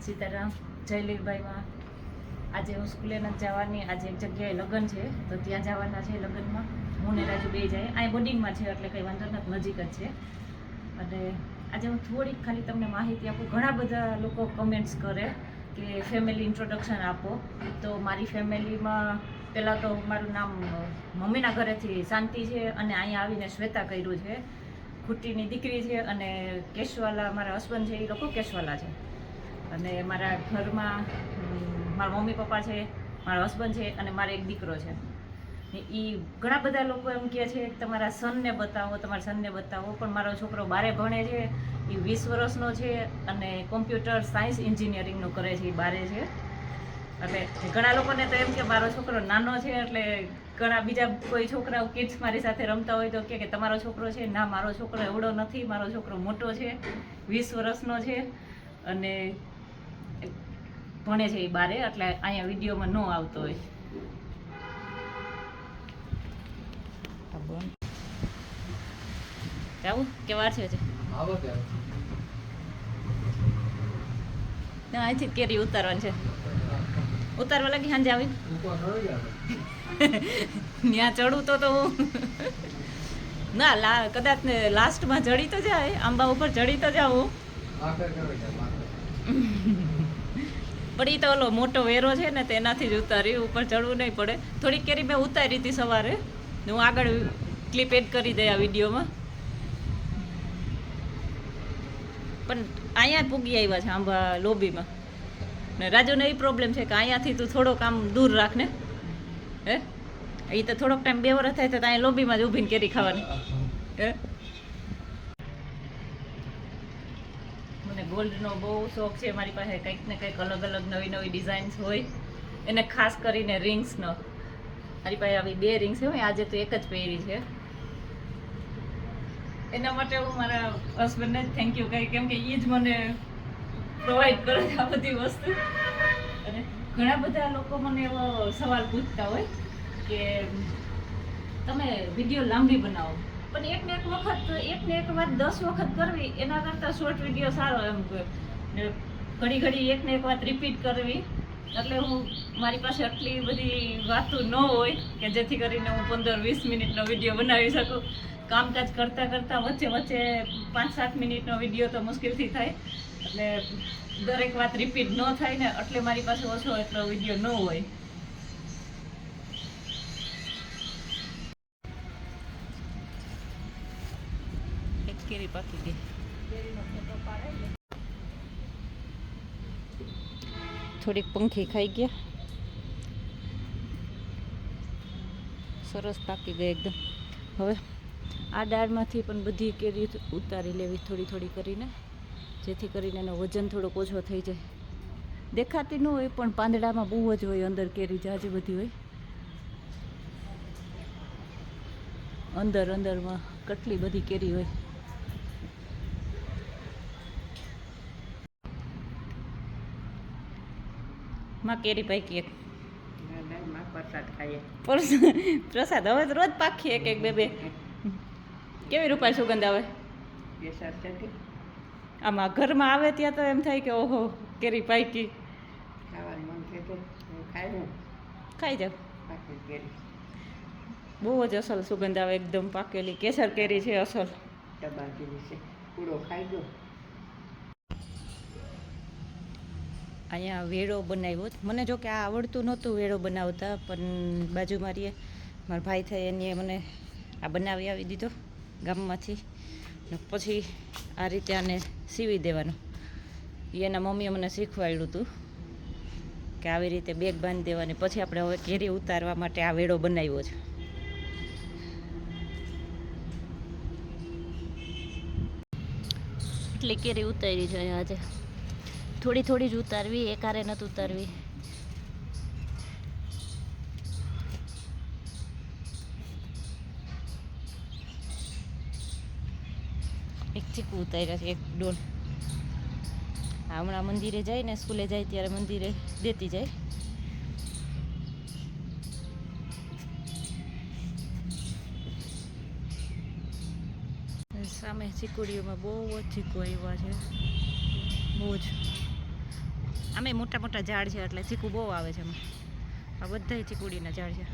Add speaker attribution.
Speaker 1: સીતારામ જય લીલભાઈમાં. આજે હું સ્કૂલે નથી જવાની, આજે એક જગ્યાએ લગ્ન છે તો ત્યાં જવાના છે લગ્નમાં. હું ને રાજુ બે જાય, અહીં બોર્ડિંગમાં છે એટલે કંઈ વાંધો નથી, નજીક જ છે. અને આજે હું થોડીક ખાલી તમને માહિતી આપું. ઘણા બધા લોકો કમેન્ટ્સ કરે કે ફેમિલી ઇન્ટ્રોડક્શન આપો. તો મારી ફેમિલીમાં પહેલાં તો મારું નામ મમ્મીના ઘરેથી શાંતિ છે અને અહીંયા આવીને શ્વેતા કર્યું છે. ખુટ્ટીની દીકરી છે અને કેશવાલા મારા હસબન્ડ છે, એ લોકો કેશવાલા છે. અને મારા ઘરમાં મારા મમ્મી પપ્પા છે, મારા હસબન્ડ છે અને મારો એક દીકરો છે. એ ઘણા બધા લોકો એમ કહે છે કે તમારા સનને બતાવો, તમારા સનને બતાવો. પણ મારો છોકરો 12 ભણે છે, એ 20 વર્ષનો છે અને કોમ્પ્યુટર સાયન્સ એન્જિનિયરિંગનું કરે છે, એ 12 છે. એટલે ઘણા લોકોને તો એમ કે મારો છોકરો નાનો છે, એટલે ઘણા બીજા કોઈ છોકરાઓ કિડ્સ મારી સાથે રમતા હોય તો કે તમારો છોકરો છે. ના, મારો છોકરો એવડો નથી, મારો છોકરો મોટો છે, 20 વર્ષનો છે અને ભણે છે એ 12, એટલે અહીંયા વિડીયોમાં ન આવતો હોય. આવું કે વાર છે અહીંથી કેરી ઉતારવાની છે. ઉતારવા લાગી સાંજે આવી ત્યાં ચડું તો હું ના કદાચ ને લાસ્ટમાં ચડી તો જાય, આંબા ઉપર ચડી તો જાઉં. પણ એ તો ઓલો મોટો વેરો છે ને તેનાથી જ ઉતારી, ઉપર ચડવું નહીં પડે. થોડીક કેરી મેં ઉતારી હતી સવારે, હું આગળ ક્લિપ એડ કરી દઈ આ વિડીયોમાં. પણ અહીંયા પૂગી આવ્યા છે આંબા લોબીમાં. ને રાજુને એ પ્રોબ્લેમ છે કે અહીંયાથી તું થોડોક આમ દૂર રાખ ને. હે એ તો થોડોક ટાઈમ 2 વર્ષ થાય તો અહીંયા લોબીમાં જ ઊભીને કેરી ખાવાની. હે મને ગોલ્ડનો બહુ શોખ છે. મારી પાસે કંઈક ને કંઈક અલગ અલગ નવી નવી ડિઝાઇન્સ હોય, એને ખાસ કરીને રિંગ્સનો. મારી પાસે આવી 2 રિંગ્સ છે, આજે તો એક જ પહેરી છે. એના માટે હું મારા હસબન્ડને જ થેન્ક યુ કહી, કેમ કે એ જ મને પ્રોવાઈડ કરે છે આ બધી વસ્તુ. અને ઘણા બધા લોકો મને એવો સવાલ પૂછતા હોય કે તમે વિડીયો લાંબી બનાવો, પણ એકને એક વાત 10 વખત કરવી એના કરતાં શોર્ટ વિડીયો સારો એમ કહે. ને ઘડી એકને એક વાત રિપીટ કરવી, એટલે હું મારી પાસે આટલી બધી વાતો ન હોય કે જેથી કરીને હું 15-20 મિનિટનો વિડીયો બનાવી શકું. કામકાજ કરતાં વચ્ચે 5-7 મિનિટનો વિડીયો તો મુશ્કેલથી થાય. એટલે દરેક વાત રિપીટ ન થાય ને, એટલે મારી પાસે ઓછો એટલો વિડીયો ન હોય. એક કેરી પાકી ગઈ. થોડીક પંખી ખાઈ ગયા, સરસ પાકી ગઈ એકદમ. હવે આ ડાળમાંથી પણ બધી કેરી ઉતારી લેવી થોડી કરીને, જેથી કરીને એનો વજન થોડોક ઓછો થઈ જાય. દેખાતી ન હોય પણ પાંદડામાં બહુ જ હોય, અંદર કેરી જાજી બધી હોય. અંદરમાં કેટલી બધી કેરી હોય. માં કેરી પાકી એક. પ્રસાદ હવે તો રોજ પાકી એક 2-2. કેવી રૂપાય સુગંધ આવે આમાં. ઘરમાં આવે ત્યાં તો એમ થાય કે ઓહો કેરી પાકી, ખાઈ જાવ. બહુ જ અસલ સુગંધ આવે, એકદમ પાકેલી કેસર કેરી છે અસલ. અહીંયા વેળો બનાવ્યો. મને જો કે આ આવડતું નહોતું વેળો બનાવતા, પણ બાજુ મારીએ મારા ભાઈ થાય એને મને આ બનાવી આવી દીધો ગામમાંથી. ને પછી આ રીતે આને સીવી દેવાનું. એના મમ્મીએ મને શીખવાડ્યું હતું કે આવી રીતે બેગ બાંધી દેવાની. પછી આપણે હવે કેરી ઉતારવા માટે આ વેળો બનાવ્યો છે. એટલી કેરી ઉતારી છે આજે. થોડી જ ઉતારવી, એકારે નથી ઉતારવી. એક ચીકુ ઉતાર્યા છે, 1 ડોલ. હમણાં મંદિરે જાય ને, સ્કૂલે જાય ત્યારે મંદિરે દેતી જાય. સામે ચીકુડીઓમાં બહુ જ ચીકુ આવ્યા છે, બહુ જ. આમે મોટા મોટા ઝાડ છે એટલે ચીકુ બહુ આવે છે એમાં. આ બધા ચીકુડીના ઝાડ છે.